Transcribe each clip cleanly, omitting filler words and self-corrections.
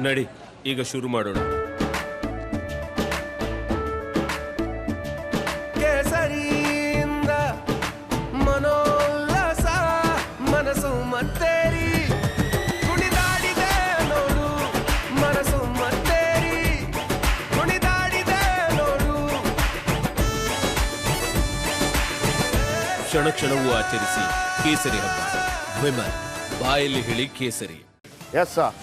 ನಡಿ ಈಗ ಶುರು ಮಾಡೋಣ. ಕೇಸರಿಯಿಂದ ಮನೋಲ್ಲಾಸ ಮನಸ್ಸು ಮತ್ತೇರಿ ಕುಣಿದಾಡಿದೆ ನೋಡು, ಮನಸ್ಸು ಮತ್ತೇರಿ ಕುಣಿದಾಡಿದೆ ನೋಡು. ಕ್ಷಣ ಕ್ಷಣವೂ ಆಚರಿಸಿ ಕೇಸರಿ ಹಬ್ಬ. ವಿಮಲ್ ಬಾಯಲ್ಲಿ ಹೇಳಿ ಕೇಸರಿ. Yes sir.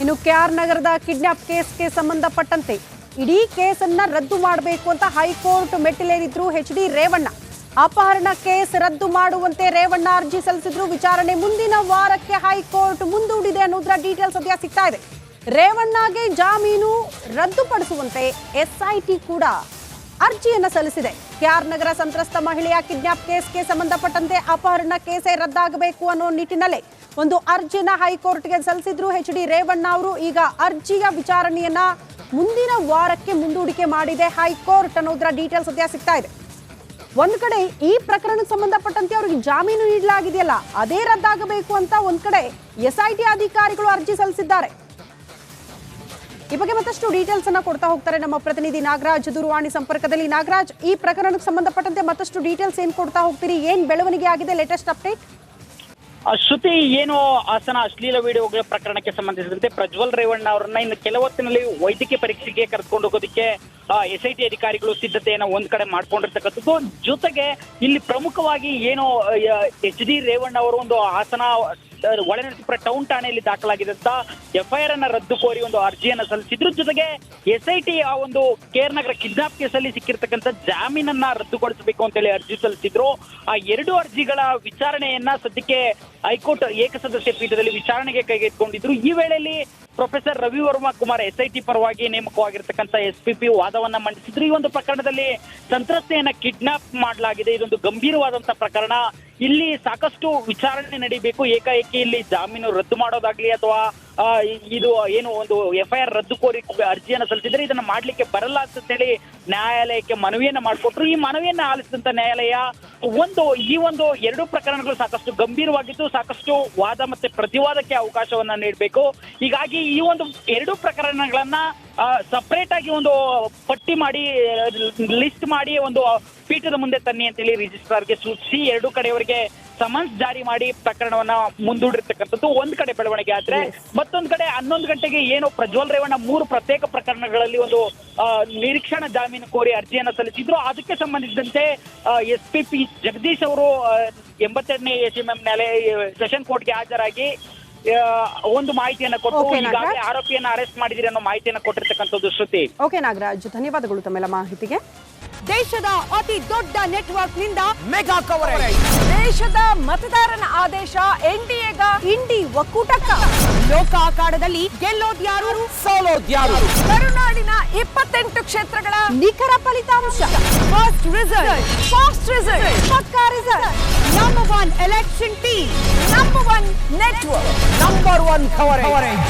ಇನ್ನು ಕೆಆರ್ ನಗರದ ಕಿಡ್ನಾಪ್ ಕೇಸ್ಗೆ ಸಂಬಂಧಪಟ್ಟಂತೆ ಇಡೀ ಕೇಸನ್ನ ರದ್ದು ಮಾಡಬೇಕು ಅಂತ ಹೈಕೋರ್ಟ್ ಮೆಟ್ಟಿಲೇರಿದ್ರು ಎಚ್.ಡಿ. ರೇವಣ್ಣ. ಅಪಹರಣ ಕೇಸ್ ರದ್ದು ಮಾಡುವಂತೆ ರೇವಣ್ಣ ಅರ್ಜಿ ಸಲ್ಲಿಸಿದ್ರು. ವಿಚಾರಣೆ ಮುಂದಿನ ವಾರಕ್ಕೆ ಹೈಕೋರ್ಟ್ ಮುಂದೂಡಿದೆ ಅನ್ನೋದ್ರ ಡೀಟೇಲ್ಸ್ ಸದ್ಯ ಸಿಗ್ತಾ ಇದೆ. ರೇವಣ್ಣಗೆ ಜಾಮೀನು ರದ್ದುಪಡಿಸುವಂತೆ ಎಸ್ಐಟಿ ಕೂಡ ಅರ್ಜಿಯನ್ನ ಸಲ್ಲಿಸಿದೆ. ಕೆಆರ್ ನಗರ ಸಂತ್ರಸ್ತ ಮಹಿಳೆಯ ಕಿಡ್ನಾಪ್ ಕೇಸ್ಗೆ ಸಂಬಂಧಪಟ್ಟಂತೆ ಅಪಹರಣ ಕೇಸೇ ರದ್ದಾಗಬೇಕು ಅನ್ನೋ ನಿಟ್ಟಿನಲ್ಲಿ ಒಂದು ಅರ್ಜಿನ ಹೈಕೋರ್ಟ್ಗೆ ಸಲ್ಲಿಸಿದ್ರು ಎಚ್.ಡಿ. ರೇವಣ್ಣ ಅವರು. ಈಗ ಅರ್ಜಿಯ ವಿಚಾರಣೆಯನ್ನ ಮುಂದಿನ ವಾರಕ್ಕೆ ಮುಂದೂಡಿಕೆ ಮಾಡಿದೆ ಹೈಕೋರ್ಟ್ ಅನ್ನೋದ್ರ ಡೀಟೇಲ್ಸ್ ಸದ್ಯ ಸಿಗ್ತಾ ಇದೆ. ಒಂದ್ ಕಡೆ ಈ ಪ್ರಕರಣಕ್ಕೆ ಸಂಬಂಧಪಟ್ಟಂತೆ ಅವರಿಗೆ ಜಾಮೀನು ನೀಡಲಾಗಿದೆಯಲ್ಲ, ಅದೇ ರದ್ದಾಗಬೇಕು ಅಂತ ಒಂದ್ ಕಡೆ ಎಸ್ಐಟಿ ಅಧಿಕಾರಿಗಳು ಅರ್ಜಿ ಸಲ್ಲಿಸಿದ್ದಾರೆ. ಈ ಬಗ್ಗೆ ಮತ್ತಷ್ಟು ಡೀಟೇಲ್ಸ್ ಅನ್ನ ಕೊಡ್ತಾ ಹೋಗ್ತಾರೆ ನಮ್ಮ ಪ್ರತಿನಿಧಿ ನಾಗರಾಜ್ ದೂರವಾಣಿ ಸಂಪರ್ಕದಲ್ಲಿ. ನಾಗರಾಜ್, ಈ ಪ್ರಕರಣಕ್ಕೆ ಸಂಬಂಧಪಟ್ಟಂತೆ ಮತ್ತಷ್ಟು ಡೀಟೇಲ್ಸ್ ಏನ್ ಕೊಡ್ತಾ ಹೋಗ್ತೀರಿ? ಏನ್ ಬೆಳವಣಿಗೆ ಆಗಿದೆ? Latest update. ಶ್ರುತಿ, ಏನು ಹಾಸನ ಅಶ್ಲೀಲ ವಿಡಿಯೋಗಳ ಪ್ರಕರಣಕ್ಕೆ ಸಂಬಂಧಿಸಿದಂತೆ ಪ್ರಜ್ವಲ್ ರೇವಣ್ಣ ಅವರನ್ನ ಇನ್ನು ಕೆಲ ಹೊತ್ತಿನಲ್ಲಿ ವೈದ್ಯಕೀಯ ಪರೀಕ್ಷೆಗೆ ಕರೆದುಕೊಂಡು ಹೋಗೋದಕ್ಕೆ ಎಸ್ಐಟಿ ಅಧಿಕಾರಿಗಳು ಸಿದ್ಧತೆಯನ್ನ ಒಂದ್ ಕಡೆ ಮಾಡ್ಕೊಂಡಿರ್ತಕ್ಕಂಥದ್ದು. ಜೊತೆಗೆ ಇಲ್ಲಿ ಪ್ರಮುಖವಾಗಿ ಏನು ಎಚ್.ಡಿ. ರೇವಣ್ಣ ಅವರು ಒಂದು ಹಾಸನ ಒಳನರಸೀಪುರ ಟೌನ್ ಠಾಣೆಯಲ್ಲಿ ದಾಖಲಾಗಿದ್ದಂತ ಎಫ್ಐಆರ್ ಅನ್ನ ರದ್ದು ಕೋರಿ ಒಂದು ಅರ್ಜಿಯನ್ನ ಸಲ್ಲಿಸಿದ್ರು. ಜೊತೆಗೆ ಎಸ್ಐಟಿ ಆ ಒಂದು ಕೆಆರ್ ನಗರ ಕಿಡ್ನಾಪ್ ಕೇಸಲ್ಲಿ ಸಿಕ್ಕಿರ್ತಕ್ಕಂಥ ಜಾಮೀನನ್ನ ರದ್ದುಗೊಳಿಸಬೇಕು ಅಂತೇಳಿ ಅರ್ಜಿ ಸಲ್ಲಿಸಿದ್ರು. ಆ ಎರಡು ಅರ್ಜಿಗಳ ವಿಚಾರಣೆಯನ್ನ ಸದ್ಯಕ್ಕೆ ಹೈಕೋರ್ಟ್ ಏಕಸದಸ್ಯ ಪೀಠದಲ್ಲಿ ವಿಚಾರಣೆಗೆ ಕೈಗೆತ್ತಿಕೊಂಡಿದ್ರು. ಈ ವೇಳೆಯಲ್ಲಿ ಪ್ರೊಫೆಸರ್ ರವಿವರ್ಮ ಕುಮಾರ್ ಎಸ್ಐಟಿ ಪರವಾಗಿ ನೇಮಕವಾಗಿರ್ತಕ್ಕಂಥ ಎಸ್ಪಿಪಿ ವಾದವನ್ನ ಮಂಡಿಸಿದ್ರು. ಈ ಒಂದು ಪ್ರಕರಣದಲ್ಲಿ ಸಂತ್ರಸ್ತೆಯನ್ನ ಕಿಡ್ನಾಪ್ ಮಾಡಲಾಗಿದೆ, ಇದೊಂದು ಗಂಭೀರವಾದಂತಹ ಪ್ರಕರಣ, ಇಲ್ಲಿ ಸಾಕಷ್ಟು ವಿಚಾರಣೆ ನಡೀಬೇಕು, ಏಕಾಏಕಿ ಇಲ್ಲಿ ಜಾಮೀನು ರದ್ದು ಮಾಡೋದಾಗ್ಲಿ ಅಥವಾ ಇದು ಏನು ಒಂದು ಎಫ್ಐಆರ್ ರದ್ದು ಕೋರಿ ಅರ್ಜಿಯನ್ನು ಸಲ್ಲಿಸಿದ್ರೆ ಇದನ್ನ ಮಾಡ್ಲಿಕ್ಕೆ ಬರಲ್ಲ ಅಂತ ಹೇಳಿ ನ್ಯಾಯಾಲಯಕ್ಕೆ ಮನವಿಯನ್ನ ಮಾಡಿಕೊಟ್ರು. ಈ ಮನವಿಯನ್ನ ಆಲಿಸಿದಂತ ನ್ಯಾಯಾಲಯ ಈ ಒಂದು ಎರಡು ಪ್ರಕರಣಗಳು ಸಾಕಷ್ಟು ಗಂಭೀರವಾಗಿದ್ದು ಸಾಕಷ್ಟು ವಾದ ಮತ್ತೆ ಪ್ರತಿವಾದಕ್ಕೆ ಅವಕಾಶವನ್ನ ನೀಡಬೇಕು. ಹೀಗಾಗಿ ಈ ಒಂದು ಎರಡು ಪ್ರಕರಣಗಳನ್ನ ಸಪರೇಟ್ ಆಗಿ ಒಂದು ಪಟ್ಟಿ ಮಾಡಿ ಲಿಸ್ಟ್ ಮಾಡಿ ಒಂದು ಪೀಠದ ಮುಂದೆ ತನ್ನಿ ಅಂತೇಳಿ ರಿಜಿಸ್ಟ್ರಾರ್ಗೆ ಸೂಚಿಸಿ ಎರಡು ಕಡೆಯವರಿಗೆ ಸಮನ್ಸ್ ಜಾರಿ ಮಾಡಿ ಪ್ರಕರಣವನ್ನ ಮುಂದೂಡಿರ್ತಕ್ಕಂಥದ್ದು ಒಂದ್ ಕಡೆ ಬೆಳವಣಿಗೆ ಆದ್ರೆ, ಮತ್ತೊಂದ್ ಕಡೆ 11 ಗಂಟೆಗೆ ಏನು ಪ್ರಜ್ವಲ್ ರೇವಣ್ಣ 3 ಪ್ರತ್ಯೇಕ ಪ್ರಕರಣಗಳಲ್ಲಿ ಒಂದು ನಿರೀಕ್ಷಣಾ ಜಾಮೀನು ಕೋರಿ ಅರ್ಜಿಯನ್ನ ಸಲ್ಲಿಸಿದ್ರು. ಅದಕ್ಕೆ ಸಂಬಂಧಿಸಿದಂತೆ ಎಸ್ಪಿಪಿ ಜಗದೀಶ್ ಅವರು 82ನೇ ಎಸಿಎಂಎಂ ನ್ಯಾಯಾಲಯ ಸೆಷನ್ ಕೋರ್ಟ್ಗೆ ಹಾಜರಾಗಿ ಒಂದು ಮಾಹಿತಿಯನ್ನ ಕೊಟ್ಟು ಈಗಾಗಲೇ ಆರೋಪಿಯನ್ನ ಅರೆಸ್ಟ್ ಮಾಡಿದಿರಿ ಅನ್ನೋ ಮಾಹಿತಿಯನ್ನ ಕೊಟ್ಟಿರ್ತಕ್ಕಂಥದ್ದು. ಶ್ರುತಿ, ಓಕೆ ನಾಗರಾಜ್, ಧನ್ಯವಾದಗಳು ತಮ್ಮೆಲ್ಲ ಮಾಹಿತಿಗೆ. ದೇಶದ ಅತಿ ದೊಡ್ಡ ನೆಟ್ವರ್ಕ್ ನಿಂದ ಮೆಗಾ ಕವರೇಜ್, ದೇಶದ ಮತದಾರನ ಆದೇಶ ಎನ್ಡಿಎಗ ಇಂಡಿ ಒಕ್ಕೂಟಕ್ಕ, ಲೋಕ ಅಖಾಡದಲ್ಲಿ ಗೆಲ್ಲೋದ್ಯಾರು ಸೋಲೋದ್ಯಾರು, ಕರುನಾಡಿನ 28 ಕ್ಷೇತ್ರಗಳ ನಿಖರ ಫಲಿತಾಂಶ, ಫಾಸ್ಟ್ ರಿಸಲ್ಟ್, ಪಕ್ಕಾ result, number 1 election team, number 1 network, number 1 coverage.